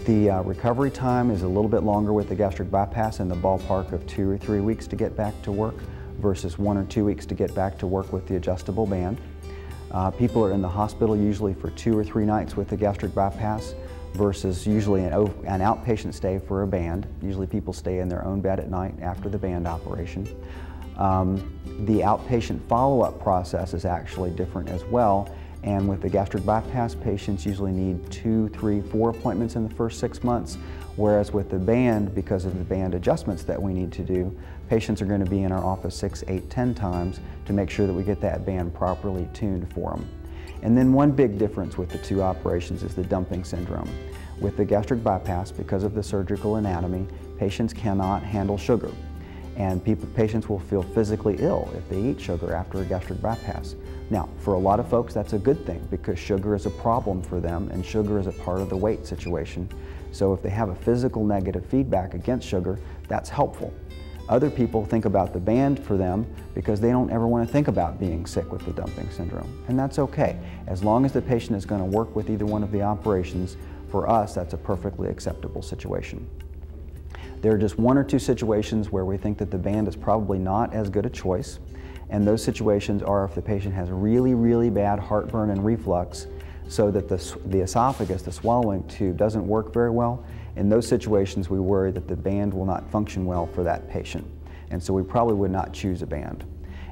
The recovery time is a little bit longer with the gastric bypass, in the ballpark of 2 or 3 weeks to get back to work versus 1 or 2 weeks to get back to work with the adjustable band. People are in the hospital usually for 2 or 3 nights with the gastric bypass versus usually an outpatient stay for a band. Usually people stay in their own bed at night after the band operation. The outpatient follow-up process is actually different as well, and with the gastric bypass, patients usually need 2, 3, 4 appointments in the first 6 months, whereas with the band, because of the band adjustments that we need to do, patients are going to be in our office 6, 8, 10 times to make sure that we get that band properly tuned for them. And then one big difference with the 2 operations is the dumping syndrome. With the gastric bypass, because of the surgical anatomy, patients cannot handle sugar. And patients will feel physically ill if they eat sugar after a gastric bypass. Now, for a lot of folks, that's a good thing because sugar is a problem for them and sugar is a part of the weight situation. So if they have a physical negative feedback against sugar, that's helpful. Other people think about the band for them because they don't ever want to think about being sick with the dumping syndrome. And that's okay. As long as the patient is going to work with either one of the operations, for us, that's a perfectly acceptable situation. There are just 1 or 2 situations where we think that the band is probably not as good a choice, and those situations are if the patient has really, really bad heartburn and reflux so that the esophagus, the swallowing tube, doesn't work very well. In those situations, we worry that the band will not function well for that patient, and so we probably would not choose a band.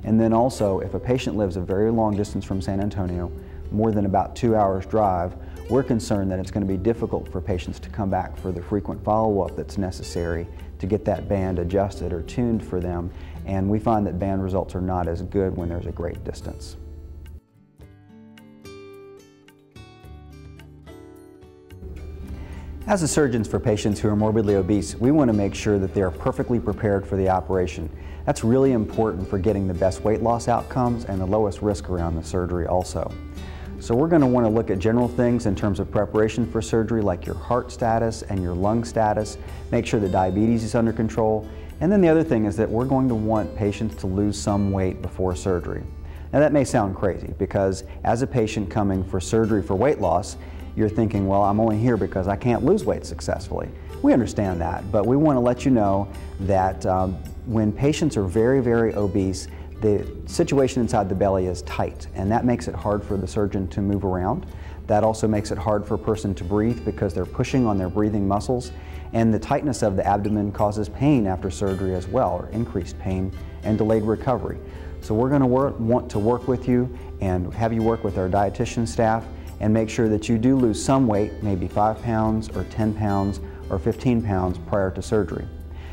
And then also, if a patient lives a very long distance from San Antonio, more than about 2 hours drive, we're concerned that it's going to be difficult for patients to come back for the frequent follow-up that's necessary to get that band adjusted or tuned for them, and we find that band results are not as good when there's a great distance. As the surgeons for patients who are morbidly obese, we want to make sure that they are perfectly prepared for the operation. That's really important for getting the best weight loss outcomes and the lowest risk around the surgery also. So we're going to want to look at general things in terms of preparation for surgery, like your heart status and your lung status, make sure that diabetes is under control, and then the other thing is that we're going to want patients to lose some weight before surgery. Now that may sound crazy because as a patient coming for surgery for weight loss, you're thinking, well, I'm only here because I can't lose weight successfully. We understand that, but we want to let you know that when patients are very, very obese, the situation inside the belly is tight, and that makes it hard for the surgeon to move around. That also makes it hard for a person to breathe because they're pushing on their breathing muscles, and the tightness of the abdomen causes pain after surgery as well, or increased pain and delayed recovery. So we're going to want to work with you and have you work with our dietitian staff and make sure that you do lose some weight, maybe 5 pounds or 10 pounds or 15 pounds prior to surgery.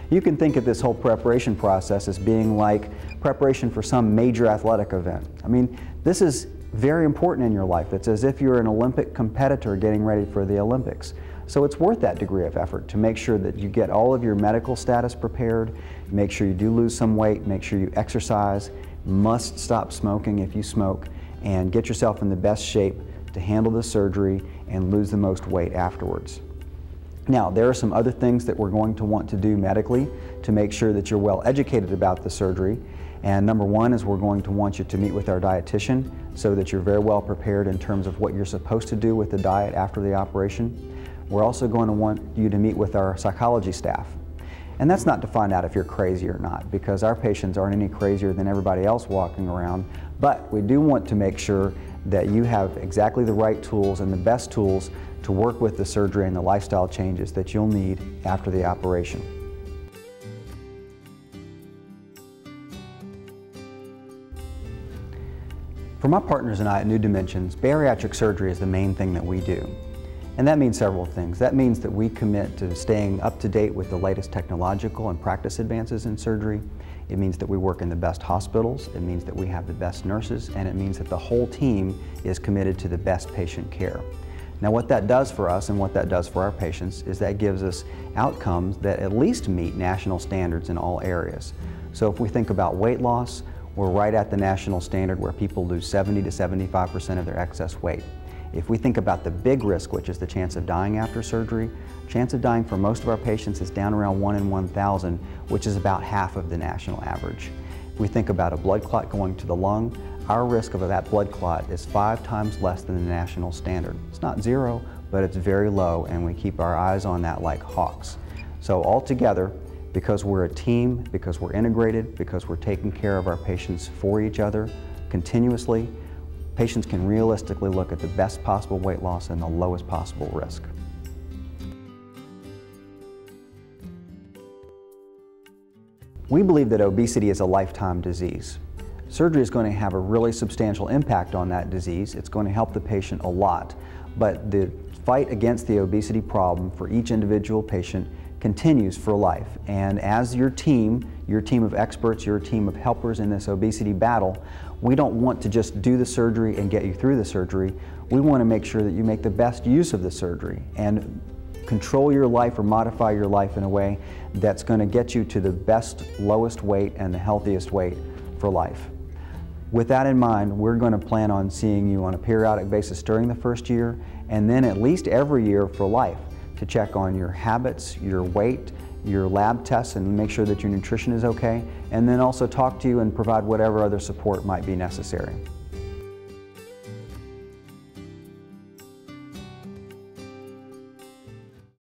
You can think of this whole preparation process as being like preparation for some major athletic event. I mean, this is very important in your life. It's as if you're an Olympic competitor getting ready for the Olympics. So it's worth that degree of effort to make sure that you get all of your medical status prepared, make sure you do lose some weight, make sure you exercise, must stop smoking if you smoke, and get yourself in the best shape to handle the surgery and lose the most weight afterwards. Now, there are some other things that we're going to want to do medically to make sure that you're well educated about the surgery. And number 1 is we're going to want you to meet with our dietitian so that you're very well prepared in terms of what you're supposed to do with the diet after the operation. We're also going to want you to meet with our psychology staff. And that's not to find out if you're crazy or not, because our patients aren't any crazier than everybody else walking around. But we do want to make sure that you have exactly the right tools and the best tools to work with the surgery and the lifestyle changes that you'll need after the operation. For my partners and I at New Dimensions, bariatric surgery is the main thing that we do. And that means several things. That means that we commit to staying up to date with the latest technological and practice advances in surgery. It means that we work in the best hospitals, it means that we have the best nurses, and it means that the whole team is committed to the best patient care. Now what that does for us and what that does for our patients is that gives us outcomes that at least meet national standards in all areas. So if we think about weight loss, we're right at the national standard where people lose 70 to 75% of their excess weight. If we think about the big risk, which is the chance of dying after surgery, chance of dying for most of our patients is down around 1 in 1,000, which is about half of the national average. If we think about a blood clot going to the lung, our risk of that blood clot is 5 times less than the national standard. It's not 0, but it's very low, and we keep our eyes on that like hawks. So altogether, because we're a team, because we're integrated, because we're taking care of our patients for each other continuously, patients can realistically look at the best possible weight loss and the lowest possible risk. We believe that obesity is a lifetime disease. Surgery is going to have a really substantial impact on that disease. It's going to help the patient a lot, but the fight against the obesity problem for each individual patient continues for life. And as your team of experts, your team of helpers in this obesity battle, we don't want to just do the surgery and get you through the surgery. We want to make sure that you make the best use of the surgery and control your life or modify your life in a way that's going to get you to the best, lowest weight and the healthiest weight for life. With that in mind, we're going to plan on seeing you on a periodic basis during the first year, and then at least every year for life, to check on your habits, your weight, your lab tests, and make sure that your nutrition is okay, and then also talk to you and provide whatever other support might be necessary.